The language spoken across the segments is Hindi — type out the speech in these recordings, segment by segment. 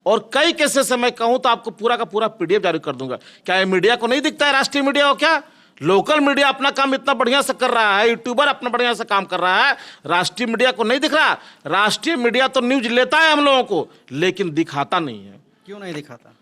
और कई केसेस से मैं कहूं तो आपको पूरा का पूरा पीडीएफ जारी कर दूंगा। क्या ये मीडिया को नहीं दिखता है? राष्ट्रीय मीडिया हो क्या? लोकल मीडिया अपना काम इतना बढ़िया से कर रहा है, यूट्यूबर अपना बढ़िया से काम कर रहा है, राष्ट्रीय मीडिया को नहीं दिख रहा? राष्ट्रीय मीडिया तो न्यूज लेता है हम लोगों को, लेकिन दिखाता नहीं है। क्यों नहीं दिखाता?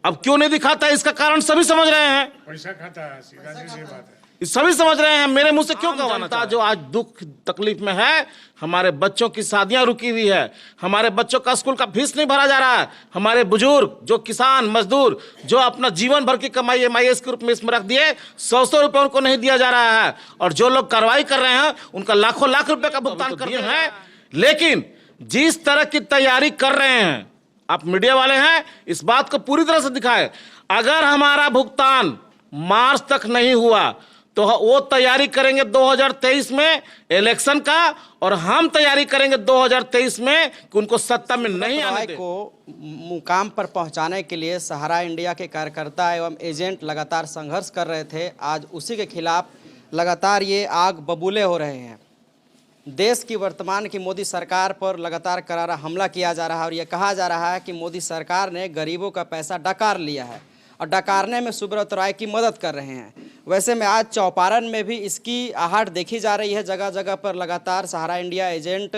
अब क्यों नहीं दिखाता इसका कारण सभी समझ रहे हैं। पैसा खाता है, सीधा सी बात है। सभी समझ रहे हैं, मेरे मुंह से क्यों कहवाना था? जो आज दुख तकलीफ में है, हमारे बच्चों की शादियां रुकी हुई है, हमारे बच्चों का स्कूल का फीस नहीं भरा जा रहा है, हमारे बुजुर्ग जो किसान मजदूर जो अपना जीवन भर की कमाई MIS के रूप में इसमें रख दिए, 100 रुपए उनको नहीं दिया जा रहा है, और जो लोग कार्रवाई कर रहे हैं उनका लाखों लाख रुपए का भुगतान कर दिए हैं। लेकिन जिस तरह की तैयारी कर रहे हैं, आप मीडिया वाले हैं, इस बात को पूरी तरह से दिखाए। अगर हमारा भुगतान मार्च तक नहीं हुआ तो वो तैयारी करेंगे 2023 में इलेक्शन का, और हम तैयारी करेंगे 2023 में कि उनको सत्ता में नहीं आने दें। को मुकाम पर पहुंचाने के लिए सहारा इंडिया के कार्यकर्ता एवं एजेंट लगातार संघर्ष कर रहे थे। आज उसी के खिलाफ लगातार ये आग बबूले हो रहे हैं। देश की वर्तमान की मोदी सरकार पर लगातार करारा हमला किया जा रहा है, और ये कहा जा रहा है कि मोदी सरकार ने गरीबों का पैसा डकार लिया है और डकारने में सुब्रत राय की मदद कर रहे हैं। वैसे में आज चौपारण में भी इसकी आहट देखी जा रही है। जगह जगह पर लगातार सहारा इंडिया एजेंट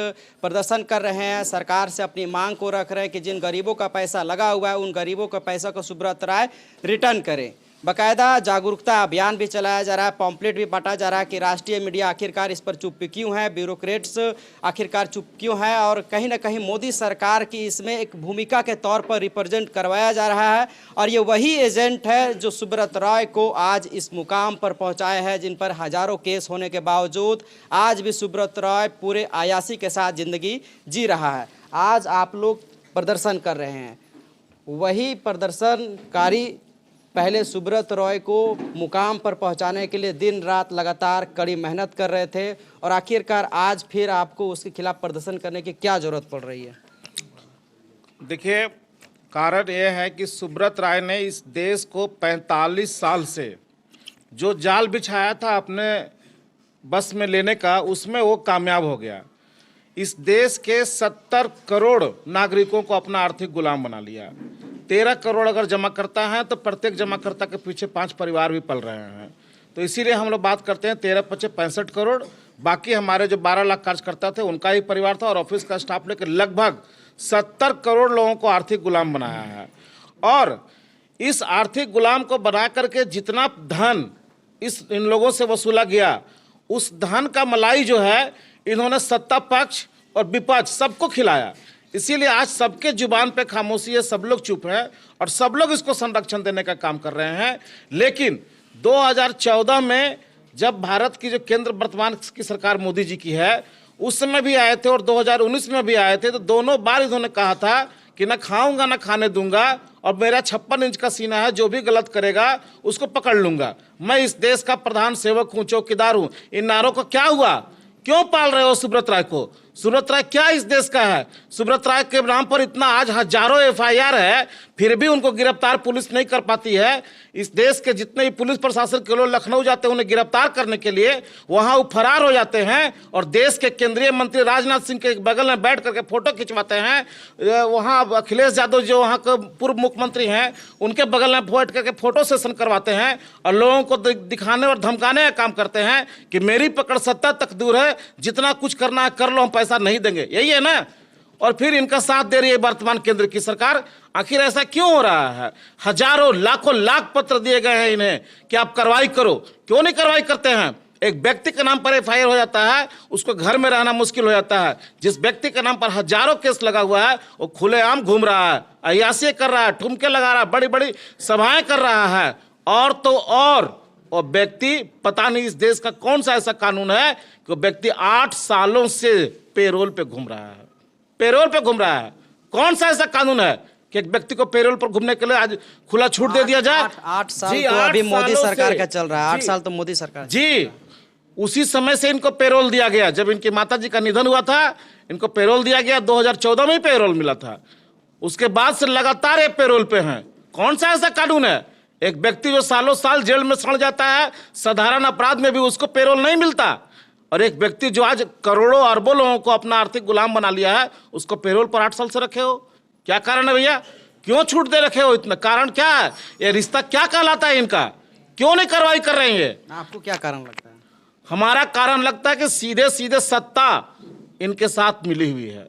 प्रदर्शन कर रहे हैं, सरकार से अपनी मांग को रख रहे हैं कि जिन गरीबों का पैसा लगा हुआ है उन गरीबों का पैसा को सुब्रत राय रिटर्न करें। बाकायदा जागरूकता अभियान भी चलाया जा रहा है, पॉम्पलेट भी बांटा जा रहा है कि राष्ट्रीय मीडिया आखिरकार इस पर चुप क्यों है, ब्यूरोक्रेट्स आखिरकार चुप क्यों है, और कहीं ना कहीं मोदी सरकार की इसमें एक भूमिका के तौर पर रिप्रेजेंट करवाया जा रहा है। और ये वही एजेंट है जो सुब्रत राय को आज इस मुकाम पर पहुंचाए हैं, जिन पर हजारों केस होने के बावजूद आज भी सुब्रत राय पूरे आयासी के साथ ज़िंदगी जी रहा है। आज आप लोग प्रदर्शन कर रहे हैं, वही प्रदर्शनकारी पहले सुब्रत राय को मुकाम पर पहुंचाने के लिए दिन रात लगातार कड़ी मेहनत कर रहे थे, और आखिरकार आज फिर आपको उसके खिलाफ प्रदर्शन करने की क्या जरूरत पड़ रही है? देखिए, कारण यह है कि सुब्रत राय ने इस देश को 45 साल से जो जाल बिछाया था अपने बस में लेने का, उसमें वो कामयाब हो गया। इस देश के 70 करोड़ नागरिकों को अपना आर्थिक गुलाम बना लिया। 13 करोड़ अगर जमा करता है तो प्रत्येक जमाकर्ता के पीछे 5 परिवार भी पल रहे हैं। तो इसीलिए हम लोग बात करते हैं 13 पचे 65 करोड़, बाकी हमारे जो 12 लाख कार्यकर्ता थे उनका ही परिवार था, और ऑफिस का स्टाफ लेकर लगभग 70 करोड़ लोगों को आर्थिक गुलाम बनाया है। और इस आर्थिक गुलाम को बना करके जितना धन इन लोगों से वसूला गया, उस धन का मलाई जो है इन्होंने सत्ता पक्ष और विपक्ष सबको खिलाया। इसीलिए आज सबके जुबान पे खामोशी है, सब लोग चुप हैं और सब लोग इसको संरक्षण देने का काम कर रहे हैं। लेकिन 2014 में जब भारत की जो केंद्र वर्तमान की सरकार मोदी जी की है, उस समय भी आए थे और 2019 में भी आए थे, तो दोनों बार इन्होंने कहा था कि ना खाऊंगा ना खाने दूंगा, और मेरा 56 इंच का सीना है, जो भी गलत करेगा उसको पकड़ लूंगा। मैं इस देश का प्रधान सेवक हूँ, चौकीदार हूँ। इन नारों को क्या हुआ? क्यों पाल रहे हो सुब्रत राय को? सुब्रत राय क्या इस देश का है? सुब्रत राय के नाम पर इतना आज हजारों FIR है, फिर भी उनको गिरफ्तार पुलिस नहीं कर पाती है। इस देश के जितने भी पुलिस प्रशासन के लोग लखनऊ जाते हैं उन्हें गिरफ्तार करने के लिए, वहां वो फरार हो जाते हैं, और देश के केंद्रीय मंत्री राजनाथ सिंह के बगल में बैठ करके फोटो खिंचवाते हैं। वहां अखिलेश यादव जो वहां के पूर्व मुख्यमंत्री हैं, उनके बगल में बैठ करके फोटो सेशन करवाते हैं और लोगों को दिखाने और धमकाने का काम करते हैं कि मेरी पकड़ सत्ता तक दूर है, जितना कुछ करना है कर लो, हम पैसा नहीं देंगे। यही है ना? और फिर इनका साथ दे रही है वर्तमान केंद्र की सरकार। आखिर ऐसा क्यों हो रहा है? हजारों लाखों लाख पत्र दिए गए हैं इन्हें कि आप कार्रवाई करो, क्यों नहीं कार्रवाई करते हैं? एक व्यक्ति के नाम पर FIR हो जाता है, उसको घर में रहना मुश्किल हो जाता है। जिस व्यक्ति के नाम पर हजारों केस लगा हुआ है, वो खुलेआम घूम रहा है, अय्यासी कर रहा है, ठुमके लगा रहा है, बड़ी बड़ी सभाएं कर रहा है। और तो और व्यक्ति, पता नहीं इस देश का कौन सा ऐसा कानून है कि वो व्यक्ति 8 सालों से पेरोल पे घूम रहा है। पेरोल पे घूम रहा है। कौन सा ऐसा कानून है कि एक व्यक्ति को पेरोल पर घूमने के लिए आज खुला छूट दे दिया जाए? 8 साल तो अभी मोदी सरकार का चल रहा है। 8 साल तो मोदी सरकार जी। उसी समय से इनको पेरोल दिया गया। जब इनकी माता जी का निधन हुआ था, इनको पेरोल दिया गया। 2014 में ही पेरोल मिला था। उसके बाद से लगातार ये पेरोल पे हैं। कौन सा ऐसा कानून है? एक व्यक्ति जो सालों साल जेल में सड़ जाता है, साधारण अपराध में भी उसको पेरोल नहीं मिलता, और एक व्यक्ति जो आज करोड़ों अरबों लोगों को अपना आर्थिक गुलाम बना लिया है, उसको पेरोल पर 8 साल से रखे हो। क्या कारण है भैया? क्यों छूट दे रखे हो इतना? कारण क्या है? ये रिश्ता क्या कहलाता है इनका? क्यों नहीं कार्रवाई कर रहे हैं ये? आपको क्या कारण लगता है? हमारा कारण लगता है कि सीधे सीधे सत्ता इनके साथ मिली हुई है।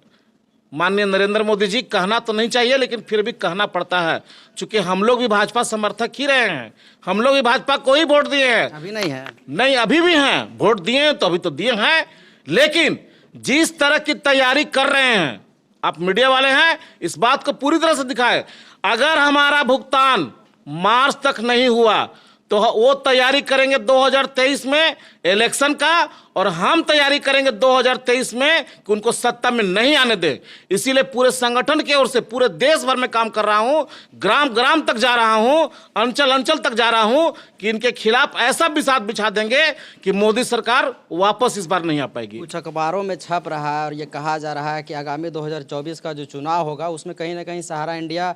माननीय नरेंद्र मोदी जी, कहना तो नहीं चाहिए लेकिन फिर भी कहना पड़ता है, क्योंकि हम लोग भी भाजपा समर्थक ही रहे हैं। हम लोग भी भाजपा को ही वोट दिए हैं। अभी नहीं है? नहीं, अभी भी हैं। वोट दिए हैं तो अभी तो दिए हैं, लेकिन जिस तरह की तैयारी कर रहे हैं, आप मीडिया वाले हैं, इस बात को पूरी तरह से दिखाए। अगर हमारा भुगतान मार्च तक नहीं हुआ तो वो तैयारी करेंगे 2023 में इलेक्शन का, और हम तैयारी करेंगे 2023 में कि उनको सत्ता में नहीं आने दे। इसीलिए पूरे संगठन की ओर से पूरे देश भर में काम कर रहा हूं, ग्राम ग्राम तक जा रहा हूं, अंचल अंचल तक जा रहा हूं कि इनके खिलाफ ऐसा बिसात बिछा देंगे कि मोदी सरकार वापस इस बार नहीं आ पाएगी। कुछ अखबारों में छप रहा है और ये कहा जा रहा है कि आगामी 2024 का जो चुनाव होगा उसमें कहीं ना कहीं सहारा इंडिया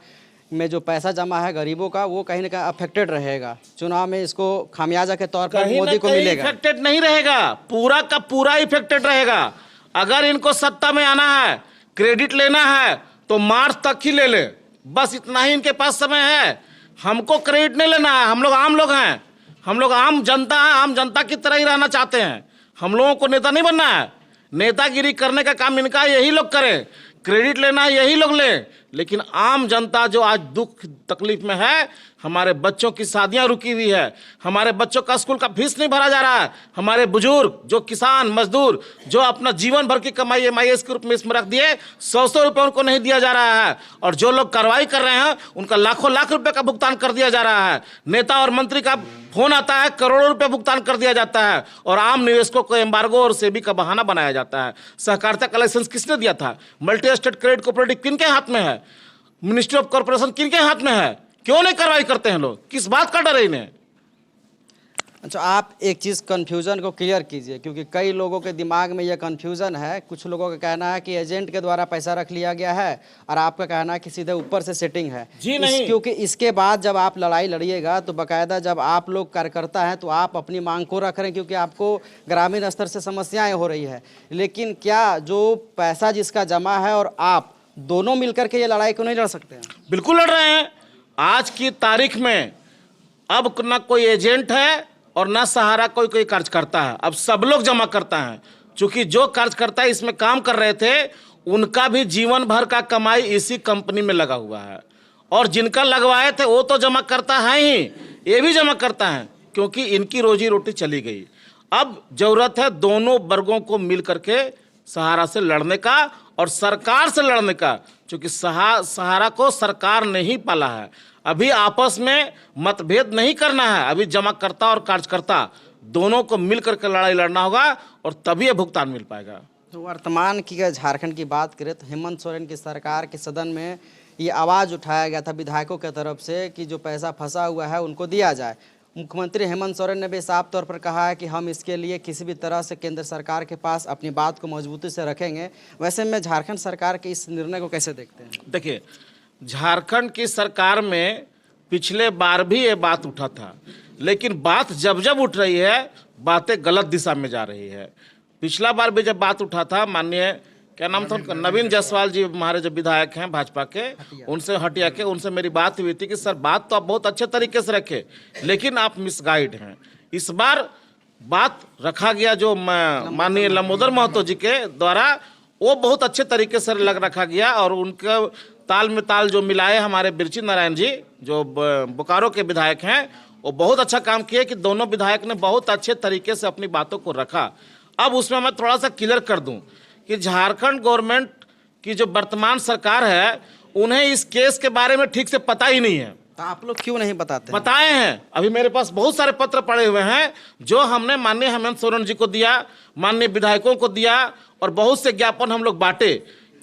में जो पैसा जमा है गरीबों का, वो कहीं ना कहीं अफेक्टेड रहेगा। चुनाव में इसको खामियाजा के तौर पर मोदी को मिलेगा। इफेक्टेड नहीं रहेगा, पूरा का पूरा इफेक्टेड रहेगा। अगर इनको सत्ता में आना है, क्रेडिट लेना है, तो मार्च तक ही ले ले, बस इतना ही इनके पास समय है। हमको क्रेडिट नहीं लेना है, हम लोग आम लोग हैं, हम लोग आम जनता हैं, आम जनता की तरह ही रहना चाहते हैं। हम लोगों को नेता नहीं बनना है। नेतागिरी करने का काम इनका, यही लोग करें। क्रेडिट लेना है, यही लोग लें, लेकिन आम जनता जो आज दुख तकलीफ में है, हमारे बच्चों की शादियां रुकी हुई है, हमारे बच्चों का स्कूल का फीस नहीं भरा जा रहा है, हमारे बुजुर्ग जो किसान मजदूर जो अपना जीवन भर की कमाई MIS के रूप में इसमें रख दिए, 100 रुपये उनको नहीं दिया जा रहा है, और जो लोग कार्रवाई कर रहे हैं उनका लाखों लाख रुपए का भुगतान कर दिया जा रहा है। नेता और मंत्री का फोन आता है, करोड़ों रुपए भुगतान कर दिया जाता है, और आम निवेशकों को एम्बार्गो और सेबी का बहाना बनाया जाता है। सहकारिता का लाइसेंस किसने दिया था? मल्टी स्टेट क्रेडिट कोऑपरेटिव किनके हाथ में है? मिनिस्ट्री ऑफ कॉर्पोरेशन किनके हाथ में है? क्यों नहीं कार्रवाई करते हैं लोग? किस बात का डर है इन्हें? अच्छा, आप एक चीज़ कन्फ्यूज़न को क्लियर कीजिए, क्योंकि कई लोगों के दिमाग में यह कन्फ्यूज़न है। कुछ लोगों का कहना है कि एजेंट के द्वारा पैसा रख लिया गया है, और आपका कहना है कि सीधे ऊपर से सेटिंग है। जी नहीं। क्योंकि इसके बाद जब आप लड़ाई लड़िएगा तो बाकायदा जब आप लोग कार्यकर्ता हैं तो आप अपनी मांग को रख रहे हैं, क्योंकि आपको ग्रामीण स्तर से समस्याएँ हो रही है। लेकिन क्या जो पैसा जिसका जमा है और आप दोनों मिलकर के ये लड़ाई को नहीं लड़ सकते हैं? बिल्कुल लड़ रहे हैं। आज की तारीख में अब ना कोई एजेंट है और ना सहारा कोई कार्यकर्ता है, अब सब लोग जमा करता है। क्योंकि जो कार्यकर्ता इसमें काम कर रहे थे उनका भी जीवन भर का कमाई इसी कंपनी में लगा हुआ है, और जिनका लगवाए थे वो तो जमा करता है ही, ये भी जमा करता है, क्योंकि इनकी रोजी रोटी चली गई। अब जरूरत है दोनों वर्गों को मिल करके सहारा से लड़ने का और सरकार से लड़ने का, क्योंकि सहारा को सरकार ने ही पाला है। अभी आपस में मतभेद नहीं करना है, अभी जमाकर्ता और कार्यकर्ता दोनों को मिल करके लड़ाई लड़ना होगा, और तभी ये भुगतान मिल पाएगा। तो वर्तमान की अगर झारखंड की बात करें तो हेमंत सोरेन की सरकार के सदन में ये आवाज़ उठाया गया था विधायकों की तरफ से कि जो पैसा फंसा हुआ है उनको दिया जाए। मुख्यमंत्री हेमंत सोरेन ने भी साफ तौर पर कहा है कि हम इसके लिए किसी भी तरह से केंद्र सरकार के पास अपनी बात को मजबूती से रखेंगे। वैसे में झारखंड सरकार के इस निर्णय को कैसे देखते हैं? देखिए, झारखंड की सरकार में पिछले बार भी ये बात उठा था, लेकिन बात जब जब उठ रही है बातें गलत दिशा में जा रही है। पिछला बार भी जब बात उठा था, माननीय क्या नाम था उनका, नवीन जायसवाल जी हमारे जो विधायक हैं भाजपा के, उनसे हटिया के उनसे मेरी बात हुई थी कि सर बात तो आप बहुत अच्छे तरीके से रखे, लेकिन आप मिसगाइड हैं। इस बार बात रखा गया जो माननीय लंबोदर महतो जी के द्वारा, वो बहुत अच्छे तरीके से रखा गया, और उनके ताल में ताल जो मिलाए हमारे बिरची नारायण जी जो बोकारो के विधायक हैं, वो बहुत अच्छा काम किए कि दोनों विधायक ने बहुत अच्छे तरीके से अपनी बातों को रखा। अब उसमें मैं थोड़ा सा क्लियर कर दूं कि झारखंड गवर्नमेंट की जो वर्तमान सरकार है उन्हें इस केस के बारे में ठीक से पता ही नहीं है। तो आप लोग क्यों नहीं बताते? बताए हैं, अभी मेरे पास बहुत सारे पत्र पड़े हुए हैं जो हमने माननीय हेमंत सोरेन जी को दिया, माननीय विधायकों को दिया, और बहुत से ज्ञापन हम लोग बांटे,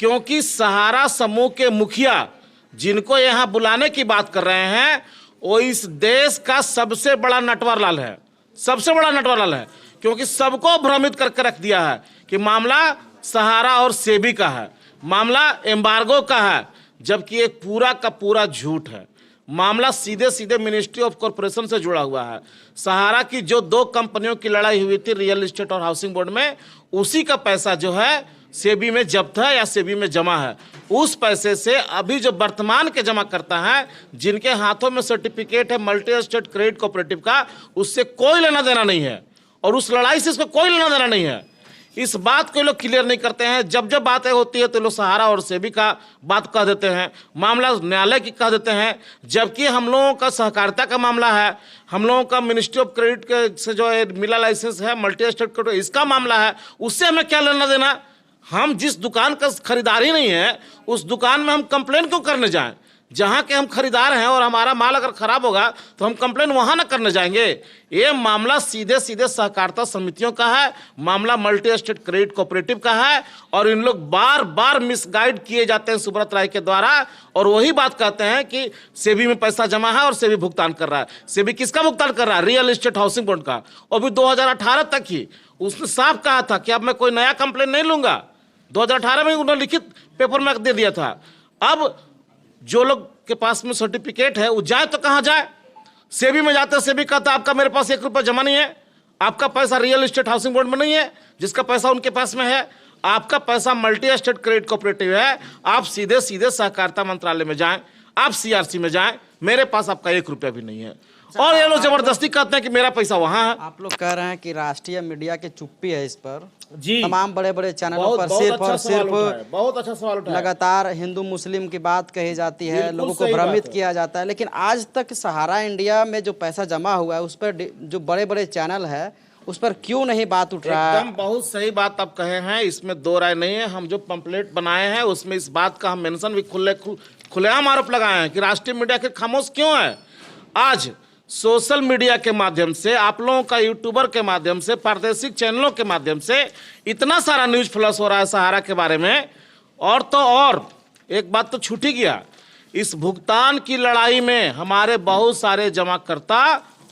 क्योंकि सहारा समूह के मुखिया जिनको यहाँ बुलाने की बात कर रहे हैं वो इस देश का सबसे बड़ा नटवरलाल है, सबसे बड़ा नटवरलाल है, क्योंकि सबको भ्रमित करके रख दिया है कि मामला सहारा और सेबी का है, मामला एम्बार्गो का है, जबकि एक पूरा का पूरा झूठ है। मामला सीधे सीधे मिनिस्ट्री ऑफ कॉर्पोरेशन से जुड़ा हुआ है। सहारा की जो 2 कंपनियों की लड़ाई हुई थी रियल एस्टेट और हाउसिंग बोर्ड में, उसी का पैसा जो है सेबी में जब्त है या सेबी में जमा है, उस पैसे से अभी जो वर्तमान के जमा करता है, जिनके हाथों में सर्टिफिकेट है मल्टी स्टेट क्रेडिट कोऑपरेटिव का, उससे कोई लेना देना नहीं है और उस लड़ाई से इसको कोई लेना देना नहीं है। इस बात को लोग क्लियर नहीं करते हैं। जब जब बातें होती है तो लोग सहारा और सेबी का बात कह देते हैं, मामला न्यायालय की कह देते हैं, जबकि हम लोगों का सहकारिता का मामला है, हम लोगों का मिनिस्ट्री ऑफ क्रेडिट के से जो मिला लाइसेंस है मल्टी स्टेट क्रेडिट, इसका मामला है, उससे हमें क्या लेना देना। हम जिस दुकान का खरीदार ही नहीं है उस दुकान में हम कंप्लेन क्यों करने जाएं? जहां के हम खरीदार हैं और हमारा माल अगर खराब होगा तो हम कंप्लेन वहां ना करने जाएंगे। ये मामला सीधे सीधे सहकारिता समितियों का है, मामला मल्टी स्टेट क्रेडिट कोऑपरेटिव का है और इन लोग बार बार मिसगाइड किए जाते हैं सुब्रत राय के द्वारा और वही बात कहते हैं कि सेबी में पैसा जमा है और सेबी भुगतान कर रहा है। सेबी किसका भुगतान कर रहा है? रियल एस्टेट हाउसिंग बोर्ड का। और भी 2018 तक ही उसने साफ कहा था कि अब मैं कोई नया कंप्लेन नहीं लूंगा। 2018 में उन्होंने लिखित पेपर में दे दिया था। अब जो लोग के पास में सर्टिफिकेट है वो जाए तो कहां जाए? सेबी में जाते, सेबी कहता आपका मेरे पास 1 रुपया जमा नहीं है, आपका पैसा रियल एस्टेट हाउसिंग बोर्ड में नहीं है, जिसका पैसा उनके पास में है, आपका पैसा मल्टी स्टेट क्रेडिट कोऑपरेटिव है, आप सीधे सीधे सहकारिता मंत्रालय में जाएं, आप सीआरसी में जाएं, मेरे पास आपका 1 रुपया भी नहीं है। और ये लोग जबरदस्ती कहते हैं कि मेरा पैसा वहां है। आप लोग कह रहे हैं कि राष्ट्रीय मीडिया की चुप्पी है इस पर। जी, तमाम बड़े बड़े चैनलों पर सिर्फ और सिर्फ बहुत अच्छा सवाल उठाया। लगातार हिंदू मुस्लिम की बात कही जाती है, बिल्कुल लोगों को सही बात भ्रमित है। किया जाता है, लेकिन आज तक सहारा इंडिया में जो पैसा जमा हुआ है उस पर जो बड़े बड़े चैनल है उस पर क्यों नहीं बात उठ रहा है? एकदम बहुत सही बात आप कहे हैं, इसमें दो राय नहीं है। हम जो पंपलेट बनाए हैं उसमें इस बात का हम मेंशन भी खुलेआम आरोप लगाए हैं कि राष्ट्रीय मीडिया के खामोश क्यों है। आज सोशल मीडिया के माध्यम से, आप लोगों का यूट्यूबर के माध्यम से, प्रादेशिक चैनलों के माध्यम से इतना सारा न्यूज फ्लश हो रहा है सहारा के बारे में। और तो और एक बात तो छूट ही गया, इस भुगतान की लड़ाई में हमारे बहुत सारे जमाकर्ता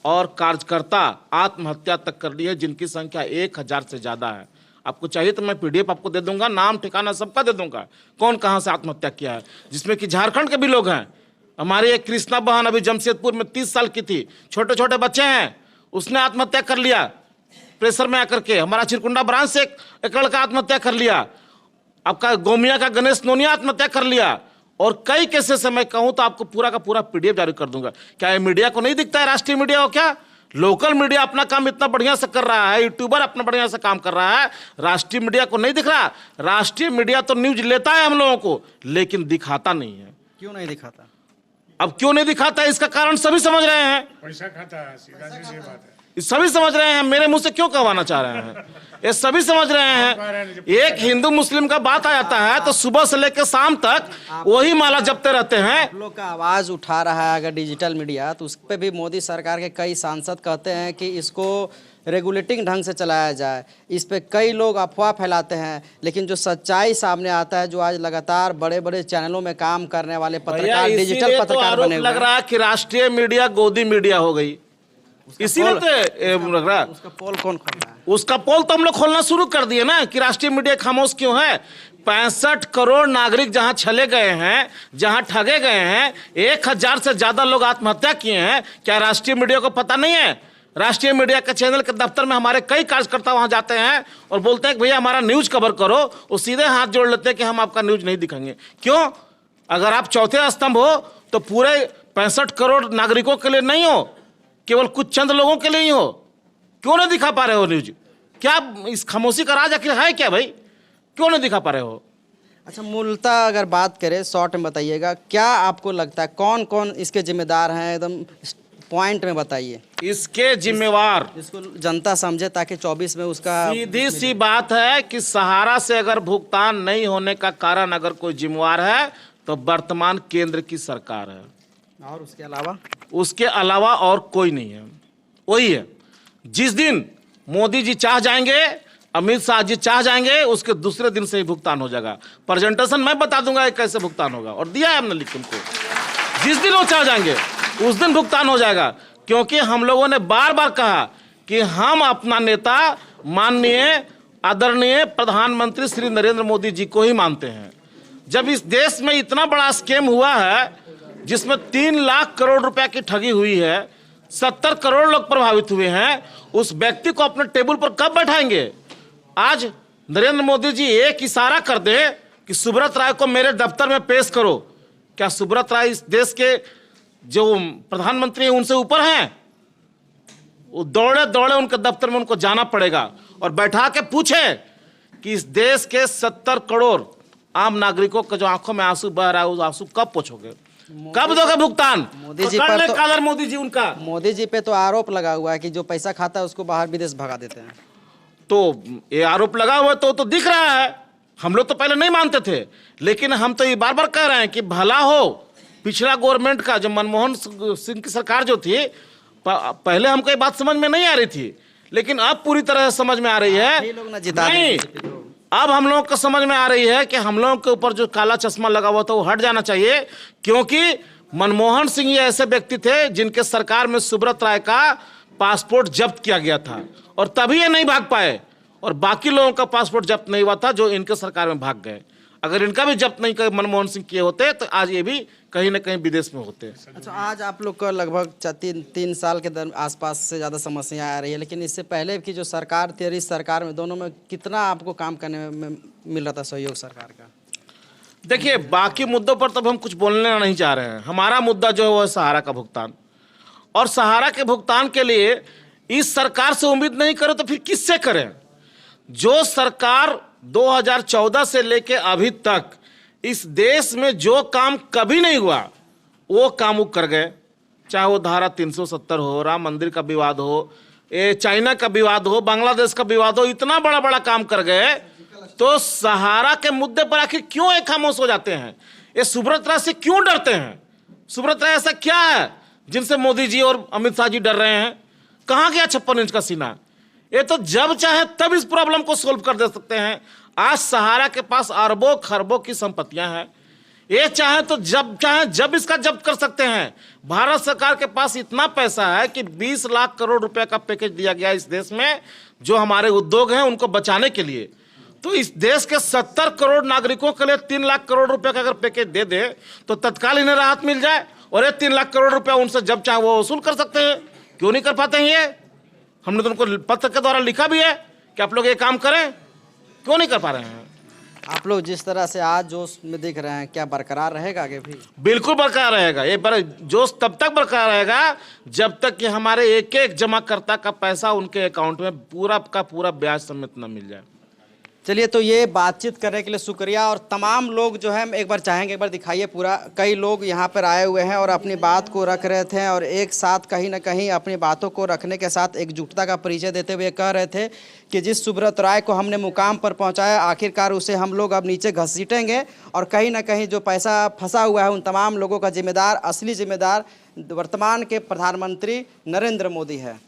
और कार्यकर्ता आत्महत्या तक कर ली है, जिनकी संख्या 1000 से ज्यादा है। आपको चाहिए तो मैं पीडीएफ आपको दे दूंगा, नाम ठिकाना सबका दे दूंगा, कौन कहां से आत्महत्या किया है, जिसमें कि झारखंड के भी लोग हैं। हमारी एक कृष्णा बहन अभी जमशेदपुर में 30 साल की थी, छोटे छोटे बच्चे हैं, उसने आत्महत्या कर लिया प्रेशर में आकर के। हमारा चिरकुंडा ब्रांच से एक लड़का आत्महत्या कर लिया, आपका गोमिया का गणेश नोनिया आत्महत्या कर लिया। और कई केसेस से मैं कहूं तो आपको पूरा का पूरा पीडीएफ जारी कर दूंगा। क्या ये मीडिया को नहीं दिखता है? राष्ट्रीय मीडिया को क्या? लोकल मीडिया अपना काम इतना बढ़िया से कर रहा है, यूट्यूबर अपना बढ़िया से काम कर रहा है, राष्ट्रीय मीडिया को नहीं दिख रहा। राष्ट्रीय मीडिया तो न्यूज लेता है हम लोगों को, लेकिन दिखाता नहीं है। क्यों नहीं दिखाता? अब क्यों नहीं दिखाता है इसका कारण सभी समझ रहे हैं, पैसा खाता है, सीधा सी बात है। सभी समझ रहे हैं। मेरे मुंह से क्यों कहवाना चाह रहे हैं, ये सभी समझ रहे हैं। एक हिंदू मुस्लिम का बात आ जाता है तो सुबह से लेकर शाम तक वही माला जपते रहते हैं। आप लोग का आवाज उठा रहा है अगर डिजिटल मीडिया, तो उस पर भी मोदी सरकार के कई सांसद कहते हैं कि इसको रेगुलेटिंग ढंग से चलाया जाए। इस पे कई लोग अफवाह फैलाते हैं, लेकिन जो सच्चाई सामने आता है, जो आज लगातार बड़े बड़े चैनलों में काम करने वाले पत्रकार, डिजिटल पत्रकार बने हुए लग रहा है कि राष्ट्रीय मीडिया गोदी मीडिया हो गई, इसीलिए तो लग रहा है। उसका पोल कौन खोल रहा है? उसका पोल तो हम लोग खोलना शुरू कर दिए ना कि राष्ट्रीय मीडिया खामोश क्यों है। 65 करोड़ नागरिक जहां छले गए हैं, जहां ठगे गए हैं, 1000 से ज्यादा लोग आत्महत्या किए हैं, क्या राष्ट्रीय मीडिया को पता नहीं है? राष्ट्रीय मीडिया के चैनल के दफ्तर में हमारे कई कार्यकर्ता वहां जाते हैं और बोलते हैं कि भैया हमारा न्यूज कवर करो, वो सीधे हाथ जोड़ लेते हैं कि हम आपका न्यूज नहीं दिखाएंगे। क्यों? अगर आप चौथे स्तंभ हो तो पूरे 65 करोड़ नागरिकों के लिए नहीं हो, केवल कुछ चंद लोगों के लिए ही हो। क्यों नहीं दिखा पा रहे हो न्यूज? क्या इस खामोशी का राज आखिर है क्या भाई? क्यों नहीं दिखा पा रहे हो? अच्छा, मूलतः अगर बात करें शॉर्ट में बताइएगा, क्या आपको लगता है कौन कौन इसके जिम्मेदार हैं? एकदम पॉइंट में बताइए। इसके जिम्मेवार इसको जनता समझे ताकि 24 में उसका सीधी सी बात है कि सहारा से अगर भुगतान नहीं होने का कारण अगर कोई जिम्मेवार है तो वर्तमान केंद्र की सरकार है, और उसके अलावा और कोई नहीं है। वही है, जिस दिन मोदी जी चाह जाएंगे, अमित शाह जी चाह जाएंगे, उसके दूसरे दिन से ही भुगतान हो जाएगा। प्रेजेंटेशन मैं बता दूंगा कैसे भुगतान होगा, और दिया है हमने लिख के उनको। जिस दिन वो चाह जाएंगे उस दिन भुगतान हो जाएगा, क्योंकि हम लोगों ने बार बार कहा कि हम अपना नेता माननीय आदरणीय प्रधानमंत्री श्री नरेंद्र मोदी जी को ही मानते हैं। जब इस देश में इतना बड़ा स्कैम हुआ है जिसमें 3 लाख करोड़ रुपए की ठगी हुई है, 70 करोड़ लोग प्रभावित हुए हैं, उस व्यक्ति को अपने टेबल पर कब बैठाएंगे? आज नरेंद्र मोदी जी एक इशारा कर दे कि सुब्रत राय को मेरे दफ्तर में पेश करो, क्या सुब्रत राय इस देश के जो प्रधानमंत्री हैं उनसे ऊपर हैं? वो दौड़े दौड़े उनके दफ्तर में उनको जाना पड़ेगा और बैठा के पूछे कि इस देश के 70 करोड़ आम नागरिकों के जो आंखों में आंसू बह रहा है उस आंसू कब पोंछोगे, कब दोगे भुगतान? मोदी जी पर तो कादर मोदी जी उनका मोदी जी पे तो आरोप लगा हुआ है कि जो पैसा खाता है उसको बाहर विदेश भगा देते हैं। तो ये आरोप लगा हुआ तो दिख रहा है। हम लोग तो पहले नहीं मानते थे, लेकिन हम तो ये बार बार कह रहे हैं कि भला हो पिछला गवर्नमेंट का, जो मनमोहन सिंह की सरकार जो थी, पहले हमको ये बात समझ में नहीं आ रही थी, लेकिन अब पूरी तरह से समझ में आ रही है। लोग ना जिता नहीं, अब हम लोग को समझ में आ रही है कि हम लोगों के ऊपर जो काला चश्मा लगा हुआ था वो हट जाना चाहिए, क्योंकि मनमोहन सिंह ये ऐसे व्यक्ति थे जिनके सरकार में सुब्रत राय का पासपोर्ट जब्त किया गया था और तभी ये नहीं भाग पाए, और बाकी लोगों का पासपोर्ट जब्त नहीं हुआ था जो इनके सरकार में भाग गए। अगर इनका भी जब्त नहीं कर मनमोहन सिंह किए होते तो आज ये भी कहीं ना कहीं विदेश में होते। अच्छा, आज आप लोग का लगभग 3 साल के आसपास से ज़्यादा समस्या आ रही है, लेकिन इससे पहले की जो सरकार थी और इस सरकार में दोनों में कितना आपको काम करने में मिल रहा था सहयोग सरकार का? देखिए, बाकी मुद्दों पर तब हम कुछ बोलने नहीं चाह रहे हैं। हमारा मुद्दा जो है वो है सहारा का भुगतान, और सहारा के भुगतान के लिए इस सरकार से उम्मीद नहीं करो तो फिर किससे करें? जो सरकार 2014 से लेके अभी तक इस देश में जो काम कभी नहीं हुआ वो काम वो कर गए, चाहे वो धारा 370 हो, राम मंदिर का विवाद हो, चाइना का विवाद हो, बांग्लादेश का विवाद हो, इतना बड़ा बड़ा काम कर गए। तो सहारा के मुद्दे पर आखिर क्यों एक खामोश हो जाते हैं? ये सुब्रत राय से क्यों डरते हैं? सुब्रत राय ऐसा क्या है जिनसे मोदी जी और अमित शाह जी डर रहे हैं? कहाँ गया 56 इंच का सीना? ये तो जब चाहे तब इस प्रॉब्लम को सोल्व कर दे सकते हैं। आज सहारा के पास अरबों खरबों की संपत्तियां हैं, ये चाहे तो जब चाहे जब इसका जब्त कर सकते हैं। भारत सरकार के पास इतना पैसा है कि 20 लाख करोड़ रुपए का पैकेज दिया गया इस देश में जो हमारे उद्योग हैं उनको बचाने के लिए। तो इस देश के 70 करोड़ नागरिकों के लिए 3 लाख करोड़ रुपए का अगर पैकेज दे दे तो तत्काल इन्हें राहत मिल जाए, और ये 3 लाख करोड़ रुपया उनसे जब चाहे वो वसूल कर सकते हैं। क्यों नहीं कर पाते हैं? ये हमने तो उनको पत्र के द्वारा लिखा भी है कि आप लोग ये काम करें, क्यों नहीं कर पा रहे हैं? आप लोग जिस तरह से आज जोश में दिख रहे हैं, क्या बरकरार रहेगा आगे भी? बिल्कुल बरकरार रहेगा। ये जोश तब तक बरकरार रहेगा जब तक कि हमारे एक एक जमाकर्ता का पैसा उनके अकाउंट में पूरा का पूरा ब्याज समेत न मिल जाए। चलिए, तो ये बातचीत करने के लिए शुक्रिया। और तमाम लोग जो है एक बार चाहेंगे, एक बार दिखाइए पूरा। कई लोग यहाँ पर आए हुए हैं और अपनी बात को रख रहे थे, और एक साथ कहीं ना कहीं अपनी बातों को रखने के साथ एकजुटता का परिचय देते हुए कह रहे थे कि जिस सुब्रत राय को हमने मुकाम पर पहुँचाया, आखिरकार उसे हम लोग अब नीचे घसीटेंगे, और कहीं ना कहीं जो पैसा फंसा हुआ है उन तमाम लोगों का जिम्मेदार, असली जिम्मेदार वर्तमान के प्रधानमंत्री नरेंद्र मोदी है।